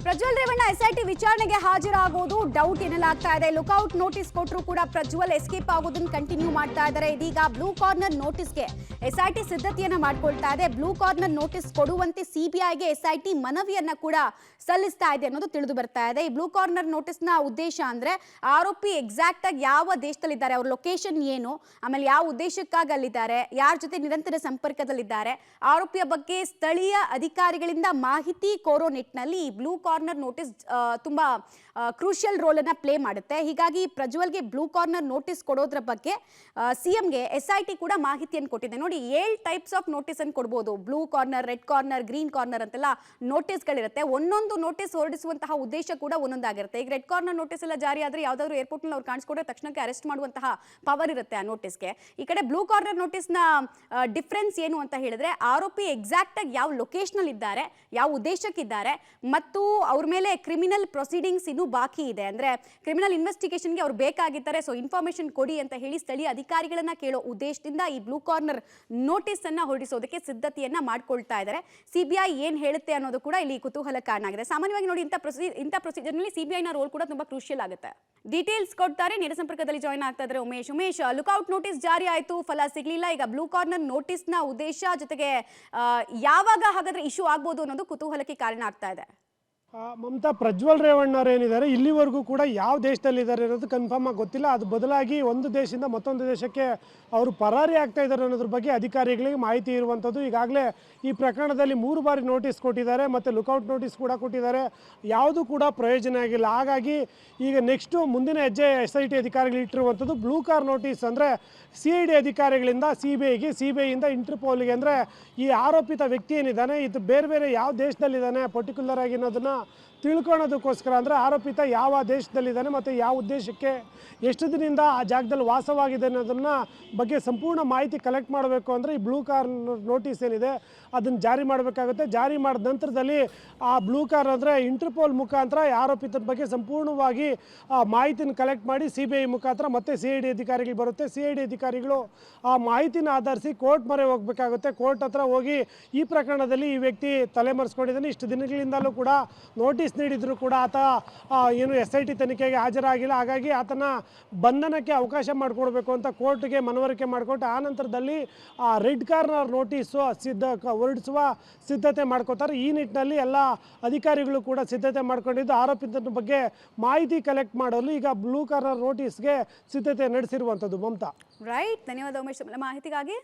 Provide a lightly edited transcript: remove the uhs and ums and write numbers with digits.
Prajwal Revanna SIT ವಿಚಾರಣೆಗೆ ಹಾಜರಾಗೋದು doubt ಎನ್ನಲಾಗ್ತಾ ಇದೆ. Lookout notice ಕೊಟ್ಟರು ಕೂಡ ಪ್ರಜ್ವಲ್ ಎಸ್ಕೇಪ್ ಆಗೋದನ್ನ ಕಂಟಿನ್ಯೂ ಮಾಡ್ತಾ ಇದ್ದಾರೆ. ಇದೀಗ ಬ್ಲೂ ಕಾರ್ನರ್ ನೋಟಿಸ್ಗೆ ಎಸ್ಐಟಿ ಸಿದ್ಧತೆಯನ್ನ ಮಾಡ್ಕೊಳ್ತಾ ಇದೆ. ಬ್ಲೂ ಕಾರ್ನರ್ ನೋಟಿಸ್ ಕೊಡುವಂತೆ ಸಿಬಿಐಗೆ ಎಸ್ಐಟಿ ಮನವಿಯನ್ನ ಕೂಡ ಸಲ್ಲಿಸ್ತಾ ಇದೆ ಅನ್ನೋದು ತಿಳಿದು ಬರ್ತಾ ಇದೆ. ಈ ಬ್ಲೂ ಕಾರ್ನರ್ ನೋಟಿಸ್ನ ಉದ್ದೇಶ ಅಂದ್ರೆ ಆರೋಪಿ ಎಕ್ಸಾಕ್ಟ್ ಆಗಿ ಯಾವ ದೇಶದಲ್ಲಿದ್ದಾರೆ, ಅವ್ರ ಲೊಕೇಶನ್ ಏನು, ಆಮೇಲೆ ಯಾವ ಉದ್ದೇಶಕ್ಕಾಗಿ ಅಲ್ಲಿದ್ದಾರೆ, ಯಾರ ಜೊತೆ ನಿರಂತರ ಸಂಪರ್ಕದಲ್ಲಿದ್ದಾರೆ, ಆರೋಪಿಯ ಬಗ್ಗೆ ಸ್ಥಳೀಯ ಅಧಿಕಾರಿಗಳಿಂದ ಮಾಹಿತಿ ಕೋರೋ ನಿಟ್ಟಿನಲ್ಲಿ ಈ ಬ್ಲೂ ಕಾರ್ನರ್ ನೋಟಿಸ್ ತುಂಬಾ ಕ್ರೂಷಿಯಲ್ ರೋಲ್ ಅನ್ನ ಪ್ಲೇ ಮಾಡುತ್ತೆ. ಹೀಗಾಗಿ ಪ್ರಜ್ವಲ್ಗೆ ಬ್ಲೂ ಕಾರ್ನರ್ ನೋಟಿಸ್ ಕೊಡೋದ್ರ ಬಗ್ಗೆ ಸಿಎಂಗೆ ಎಸ್ಐಟಿ ಕೂಡ ಮಾಹಿತಿಯನ್ನು ಕೊಟ್ಟಿದೆ. ನೋಡಿ, 7 ಟೈಪ್ಸ್ ಆಫ್ ನೋಟಿಸ್ ಅನ್ನು ಕೊಡಬಹುದು. Blue corner, red corner, green corner ಅಂತೆಲ್ಲ ನೋಟಿಸ್ಗಳಿರುತ್ತೆ. ಒಂದೊಂದು ನೋಟಿಸ್ ಹೊರಡಿಸುವಂತಹ ಉದ್ದೇಶ ಕೂಡ ಒಂದೊಂದಾಗಿರುತ್ತೆ. ಈಗ ರೆಡ್ ಕಾರ್ನರ್ ನೋಟಿಸ್ ಎಲ್ಲ ಜಾರಿ ಆದ್ರೆ ಯಾವ್ದಾದ್ರು ಏರ್ಪೋರ್ಟ್ ನಲ್ಲಿ ಅವ್ರು ಕಾಣಿಸ್ಕೊಂಡ್ರೆ ತಕ್ಷಣಕ್ಕೆ ಅರೆಸ್ಟ್ ಮಾಡುವಂತಹ ಪವರ್ ಇರುತ್ತೆ ಆ ನೋಟಿಸ್ಗೆ. ಈ ಕಡೆ ಬ್ಲೂ ಕಾರ್ನರ್ ನೋಟಿಸ್ನ ಡಿಫ್ರೆನ್ಸ್ ಏನು ಅಂತ ಹೇಳಿದ್ರೆ, ಆರೋಪಿ ಎಕ್ಸಾಕ್ಟ್ ಆಗಿ ಯಾವ ಲೊಕೇಶನ್ ಅಲ್ಲಿ ಇದ್ದಾರೆ, ಯಾವ ಉದ್ದೇಶಕ್ಕಿದ್ದಾರೆ ಮತ್ತು ಅವ್ರ ಮೇಲೆ ಕ್ರಿಮಿನಲ್ ಪ್ರೊಸೀಡಿಂಗ್ಸ್ ಇನ್ನೂ ಬಾಕಿ ಇದೆ, ಅಂದ್ರೆ ಕ್ರಿಮಿನಲ್ ಇನ್ವೆಸ್ಟಿಗೇಷನ್ಗೆ ಅವ್ರು ಬೇಕಾಗಿದ್ದಾರೆ, ಸೊ ಇನ್ಫಾರ್ಮೇಶನ್ ಕೊಡಿ ಅಂತ ಹೇಳಿ ಸ್ಥಳೀಯ ಅಧಿಕಾರಿಗಳನ್ನ ಕೇಳೋ ಉದ್ದೇಶದಿಂದ ಈ ಬ್ಲೂ ಕಾರ್ನರ್ ನೋಟಿಸ್ ಅನ್ನ ಹೊರಡಿಸೋದಕ್ಕೆ ಸಿದ್ಧತೆಯನ್ನ ಮಾಡ್ಕೊಳ್ತಾ ಇದ್ದಾರೆ. ಸಿಬಿಐ ಏನ್ ಹೇಳುತ್ತೆ ಅನ್ನೋದು ಕೂಡ ಇಲ್ಲಿ ಕುತೂಹಲ ಕಾರಣ ಆಗಿದೆ. ಸಾಮಾನ್ಯವಾಗಿ ನೋಡಿ, ಇಂಥ ಪ್ರೊಸೀಜರ್ ನಲ್ಲಿ ಸಿಬಿಐನ ರೋಲ್ ಕೂಡ ತುಂಬಾ ಕ್ರೂಷಿಯಲ್ ಆಗುತ್ತೆ. ಡೀಟೇಲ್ಸ್ ಕೊಡ್ತಾರೆ, ನೇರ ಸಂಪರ್ಕದಲ್ಲಿ ಜಾಯ್ನ್ ಆಗ್ತಾ ಇದ್ದಾರೆ ಉಮೇಶ್. ಲುಕ್ಔಟ್ ನೋಟಿಸ್ ಜಾರಿ ಆಯ್ತು, ಫಲ ಸಿಗ್ಲಿಲ್ಲ. ಈಗ ಬ್ಲೂ ಕಾರ್ನರ್ ನೋಟಿಸ್ ನ ಉದ್ದೇಶ ಜೊತೆಗೆ ಯಾವಾಗ ಹಾಗಾದ್ರೆ ಇಶ್ಯೂ ಆಗ್ಬೋದು ಅನ್ನೋದು ಕುತೂಹಲಕ್ಕೆ ಕಾರಣ ಆಗ್ತಾ ಇದೆ. ಮಮತಾ, ಪ್ರಜ್ವಲ್ ರೇವಣ್ಣವ್ರು ಏನಿದ್ದಾರೆ ಇಲ್ಲಿವರೆಗೂ ಕೂಡ ಯಾವ ದೇಶದಲ್ಲಿದ್ದಾರೆ ಅನ್ನೋದು ಕನ್ಫರ್ಮ್ ಆಗಿ ಗೊತ್ತಿಲ್ಲ. ಅದು ಬದಲಾಗಿ ಒಂದು ದೇಶದಿಂದ ಮತ್ತೊಂದು ದೇಶಕ್ಕೆ ಅವರು ಪರಾರಿ ಆಗ್ತಾ ಇದ್ದಾರೆ ಅನ್ನೋದ್ರ ಬಗ್ಗೆ ಅಧಿಕಾರಿಗಳಿಗೆ ಮಾಹಿತಿ ಇರುವಂಥದ್ದು. ಈಗಾಗಲೇ ಈ ಪ್ರಕರಣದಲ್ಲಿ 3 ಬಾರಿ ನೋಟಿಸ್ ಕೊಟ್ಟಿದ್ದಾರೆ ಮತ್ತು ಲುಕ್ಔಟ್ ನೋಟಿಸ್ ಕೂಡ ಕೊಟ್ಟಿದ್ದಾರೆ. ಯಾವುದೂ ಕೂಡ ಪ್ರಯೋಜನ ಆಗಿಲ್ಲ. ಹಾಗಾಗಿ ಈಗ ನೆಕ್ಸ್ಟು ಮುಂದಿನ ಹೆಜ್ಜೆ SIT ಅಧಿಕಾರಿಗಳು ಇಟ್ಟಿರುವಂಥದ್ದು ಬ್ಲೂ ಕಾರ್ ನೋಟಿಸ್, ಅಂದರೆ CID ಅಧಿಕಾರಿಗಳಿಂದ CBIಗೆ, CBIಯಿಂದ ಇಂಟರ್ಪೋಲ್ಗೆ. ಅಂದರೆ ಈ ಆರೋಪಿತ ವ್ಯಕ್ತಿ ಏನಿದ್ದಾನೆ ಇದು ಬೇರೆ ಬೇರೆ ಯಾವ ದೇಶದಲ್ಲಿದ್ದಾನೆ ಪರ್ಟಿಕ್ಯುಲರ್ ಆಗಿ ಅನ್ನೋದನ್ನು ತಿಳ್ಕೊಳ್ಳೋದಕ್ಕೋಸ್ಕರ, ಅಂದರೆ ಆರೋಪಿತ ಯಾವ ದೇಶದಲ್ಲಿದ್ದಾನೆ ಮತ್ತು ಯಾವ ಉದ್ದೇಶಕ್ಕೆ ಎಷ್ಟು ದಿನದಿಂದ ಆ ಜಾಗದಲ್ಲಿ ವಾಸವಾಗಿದೆ ಅನ್ನೋದನ್ನ ಬಗ್ಗೆ ಸಂಪೂರ್ಣ ಮಾಹಿತಿ ಕಲೆಕ್ಟ್ ಮಾಡಬೇಕು. ಅಂದರೆ ಈ ಬ್ಲೂ ಕಾರ್ ನೋಟಿಸ್ ಏನಿದೆ ಅದನ್ನು ಜಾರಿ ಮಾಡಬೇಕಾಗುತ್ತೆ. ಜಾರಿ ಮಾಡಿದ ನಂತರದಲ್ಲಿ ಆ ಬ್ಲೂ ಕಾರ್ ಅಂದರೆ ಇಂಟರ್ಪೋಲ್ ಮುಖಾಂತರ ಆರೋಪಿತನ ಬಗ್ಗೆ ಸಂಪೂರ್ಣವಾಗಿ ಮಾಹಿತಿನ ಕಲೆಕ್ಟ್ ಮಾಡಿ CBI ಮುಖಾಂತರ ಮತ್ತೆ CID ಅಧಿಕಾರಿಗಳು ಬರುತ್ತೆ. CID ಅಧಿಕಾರಿಗಳು ಆ ಮಾಹಿತಿನ ಆಧರಿಸಿ ಕೋರ್ಟ್ ಮೊರೆ ಹೋಗಬೇಕಾಗುತ್ತೆ. ಕೋರ್ಟ್ ಹತ್ರ ಹೋಗಿ ಈ ಪ್ರಕರಣದಲ್ಲಿ ಈ ವ್ಯಕ್ತಿ ತಲೆಮರೆಸ್ಕೊಂಡಿದ್ದಾನೆ, ಇಷ್ಟು ದಿನಗಳಿಂದಲೂ ಕೂಡ ನೋಟಿಸ್ ನೀಡಿದ್ರು ಕೂಡ ಆತ ಏನು SIT ತನಿಖೆಗೆ ಹಾಜರಾಗಿಲ್ಲ, ಹಾಗಾಗಿ ಆತನ ಬಂಧನಕ್ಕೆ ಅವಕಾಶ ಮಾಡಿಕೊಡ್ಬೇಕು ಅಂತ ಕೋರ್ಟ್ಗೆ ಮನವರಿಕೆ ಮಾಡಿಕೊಟ್ಟು ಆ ನಂತರದಲ್ಲಿ ರೆಡ್ ಕಾರ್ನರ್ ನೋಟಿಸು ಹೊರಡಿಸುವ ಸಿದ್ಧತೆ ಮಾಡ್ಕೋತಾರೆ. ಈ ನಿಟ್ಟಿನಲ್ಲಿ ಎಲ್ಲ ಅಧಿಕಾರಿಗಳು ಕೂಡ ಸಿದ್ಧತೆ ಮಾಡ್ಕೊಂಡಿದ್ದು ಆರೋಪಿತನ ಬಗ್ಗೆ ಮಾಹಿತಿ ಕಲೆಕ್ಟ್ ಮಾಡಲು ಈಗ ಬ್ಲೂ ಕಾರ್ನರ್ ನೋಟಿಸ್ಗೆ ಸಿದ್ಧತೆ ನಡೆಸಿರುವಂಥದ್ದು. ಮಮತಾ, ರೈಟ್, ಧನ್ಯವಾದ ಉಮೇಶ್ ಮಾಹಿತಿಗಾಗಿ.